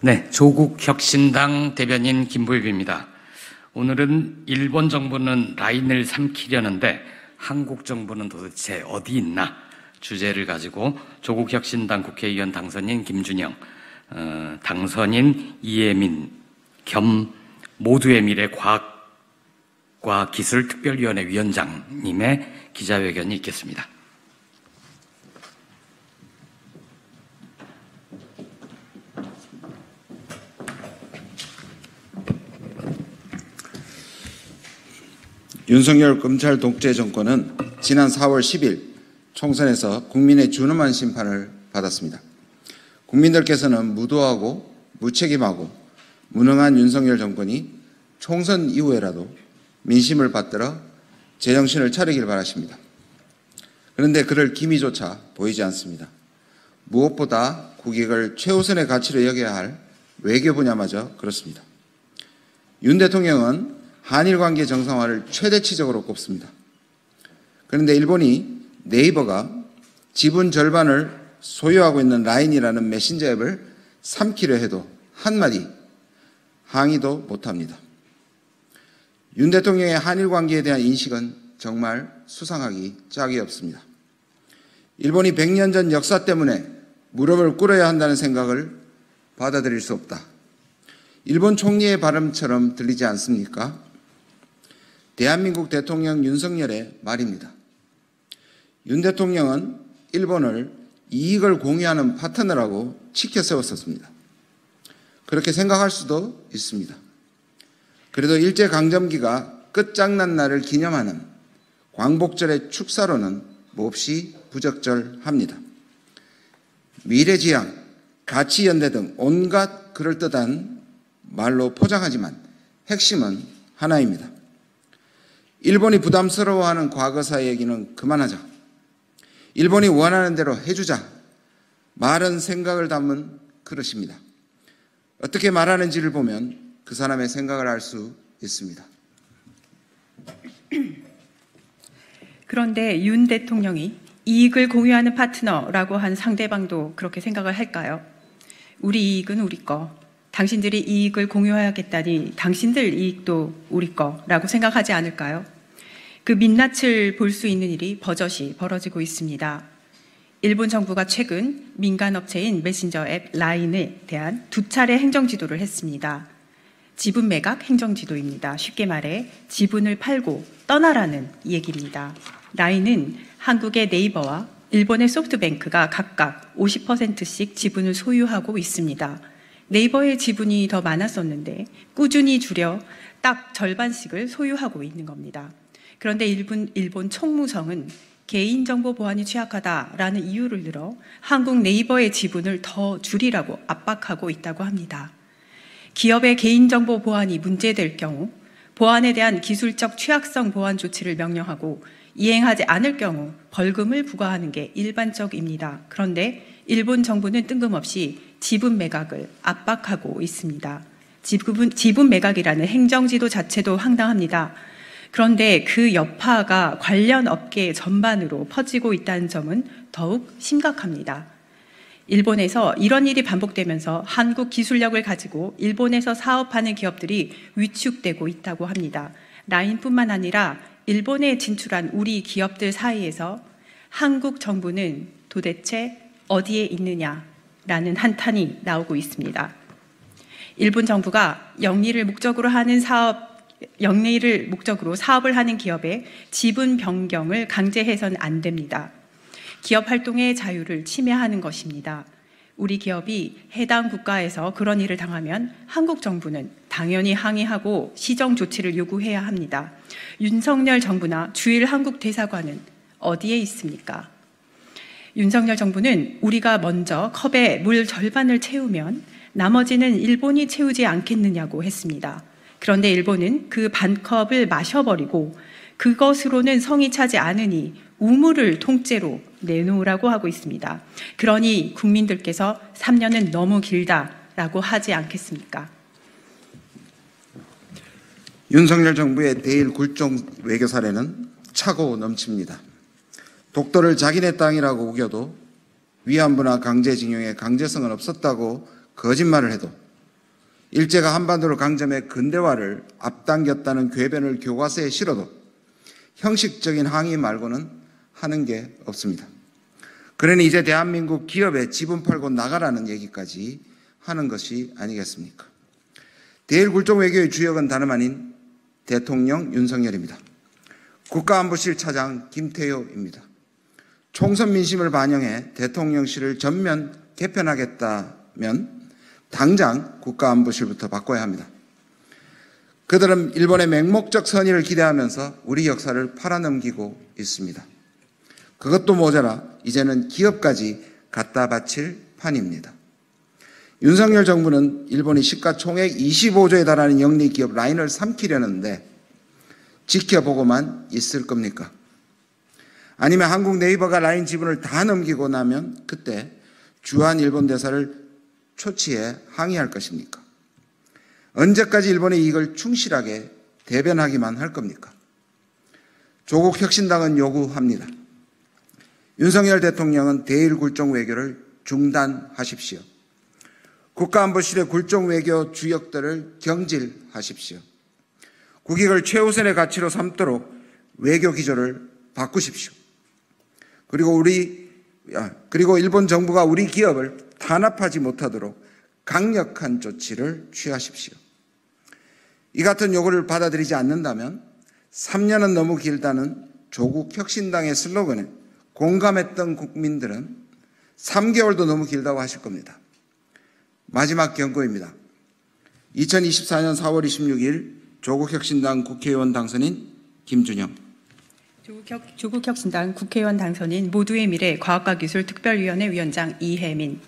네, 조국혁신당 대변인 김부엽입니다. 오늘은 일본 정부는 라인을 삼키려는데 한국 정부는 도대체 어디 있나 주제를 가지고 조국혁신당 국회의원 당선인 김준영, 당선인 이혜민 겸 모두의 미래 과학과 기술특별위원회 위원장님의 기자회견이 있겠습니다. 윤석열 검찰 독재 정권은 지난 4월 10일 총선에서 국민의 준엄한 심판을 받았습니다. 국민들께서는 무도하고 무책임하고 무능한 윤석열 정권이 총선 이후에라도 민심을 받들어 제정신을 차리길 바라십니다. 그런데 그럴 기미조차 보이지 않습니다. 무엇보다 국익을 최우선의 가치로 여겨야 할 외교 분야마저 그렇습니다. 윤 대통령은 한일 관계 정상화를 최대치적으로 꼽습니다. 그런데 일본이 네이버가 지분 절반을 소유하고 있는 라인이라는 메신저 앱을 삼키려 해도 한마디 항의도 못합니다. 윤 대통령의 한일 관계에 대한 인식은 정말 수상하기 짝이 없습니다. 일본이 100년 전 역사 때문에 무릎을 꿇어야 한다는 생각을 받아들일 수 없다. 일본 총리의 발음처럼 들리지 않습니까? 대한민국 대통령 윤석열의 말입니다. 윤 대통령은 일본을 이익을 공유하는 파트너라고 치켜 세웠었습니다. 그렇게 생각할 수도 있습니다. 그래도 일제강점기가 끝장난 날을 기념하는 광복절의 축사로는 몹시 부적절합니다. 미래지향, 가치연대 등 온갖 그럴듯한 말로 포장하지만 핵심은 하나입니다. 일본이 부담스러워하는 과거사 얘기는 그만하자. 일본이 원하는 대로 해주자. 말은 생각을 담은 그릇입니다. 어떻게 말하는지를 보면 그 사람의 생각을 알 수 있습니다. 그런데 윤 대통령이 이익을 공유하는 파트너라고 한 상대방도 그렇게 생각을 할까요? 우리 이익은 우리 거. 당신들이 이익을 공유해야겠다니 당신들 이익도 우리 거라고 생각하지 않을까요? 그 민낯을 볼 수 있는 일이 버젓이 벌어지고 있습니다. 일본 정부가 최근 민간업체인 메신저 앱 라인에 대한 2차례 행정지도를 했습니다. 지분 매각 행정지도입니다. 쉽게 말해 지분을 팔고 떠나라는 얘기입니다. 라인은 한국의 네이버와 일본의 소프트뱅크가 각각 50%씩 지분을 소유하고 있습니다. 네이버의 지분이 더 많았었는데 꾸준히 줄여 딱 절반씩을 소유하고 있는 겁니다. 그런데 일본 총무성은 개인정보 보안이 취약하다라는 이유를 들어 한국 네이버의 지분을 더 줄이라고 압박하고 있다고 합니다. 기업의 개인정보 보안이 문제될 경우 보안에 대한 기술적 취약성 보안 조치를 명령하고 이행하지 않을 경우 벌금을 부과하는 게 일반적입니다. 그런데 일본 정부는 뜬금없이 지분 매각을 압박하고 있습니다. 지분 매각이라는 행정지도 자체도 황당합니다. 그런데 그 여파가 관련 업계 전반으로 퍼지고 있다는 점은 더욱 심각합니다. 일본에서 이런 일이 반복되면서 한국 기술력을 가지고 일본에서 사업하는 기업들이 위축되고 있다고 합니다. 라인뿐만 아니라 일본에 진출한 우리 기업들 사이에서 한국 정부는 도대체 어디에 있느냐라는 한탄이 나오고 있습니다. 일본 정부가 영리를 목적으로 사업을 하는 기업의 지분 변경을 강제해서는 안 됩니다. 기업 활동의 자유를 침해하는 것입니다. 우리 기업이 해당 국가에서 그런 일을 당하면 한국 정부는 당연히 항의하고 시정 조치를 요구해야 합니다. 윤석열 정부나 주일 한국 대사관은 어디에 있습니까? 윤석열 정부는 우리가 먼저 컵에 물 절반을 채우면 나머지는 일본이 채우지 않겠느냐고 했습니다. 그런데 일본은 그 반컵을 마셔버리고 그것으로는 성이 차지 않으니 우물을 통째로 내놓으라고 하고 있습니다. 그러니 국민들께서 3년은 너무 길다라고 하지 않겠습니까? 윤석열 정부의 대일 굴종 외교 사례는 차고 넘칩니다. 독도를 자기네 땅이라고 우겨도 위안부나 강제징용의 강제성은 없었다고 거짓말을 해도 일제가 한반도를 강점해 근대화를 앞당겼다는 궤변을 교과서에 실어도 형식적인 항의 말고는 하는 게 없습니다. 그러니 이제 대한민국 기업에 지분 팔고 나가라는 얘기까지 하는 것이 아니겠습니까? 대일굴종 외교의 주역은 다름 아닌 대통령 윤석열입니다. 국가안보실 차장 김태효입니다. 총선 민심을 반영해 대통령실을 전면 개편하겠다면 당장 국가안보실부터 바꿔야 합니다. 그들은 일본의 맹목적 선의를 기대하면서 우리 역사를 팔아넘기고 있습니다. 그것도 모자라 이제는 기업까지 갖다 바칠 판입니다. 윤석열 정부는 일본이 시가총액 25조에 달하는 영리 기업 라인을 삼키려는데 지켜보고만 있을 겁니까? 아니면 한국 네이버가 라인 지분을 다 넘기고 나면 그때 주한 일본 대사를 초치해 항의할 것입니까? 언제까지 일본의 이익을 충실하게 대변하기만 할 겁니까? 조국 혁신당은 요구합니다. 윤석열 대통령은 대일 굴종 외교를 중단하십시오. 국가안보실의 굴종 외교 주역들을 경질하십시오. 국익을 최우선의 가치로 삼도록 외교 기조를 바꾸십시오. 그리고 일본 정부가 우리 기업을 탄압하지 못하도록 강력한 조치를 취하십시오. 이 같은 요구를 받아들이지 않는다면 3년은 너무 길다는 조국 혁신당의 슬로건에 공감했던 국민들은 3개월도 너무 길다고 하실 겁니다. 마지막 경고입니다. 2024년 4월 26일 조국혁신당 국회의원 당선인 김준영. 조국혁신당 국회의원 당선인 모두의 미래 과학과 기술 특별위원회 위원장 이혜민.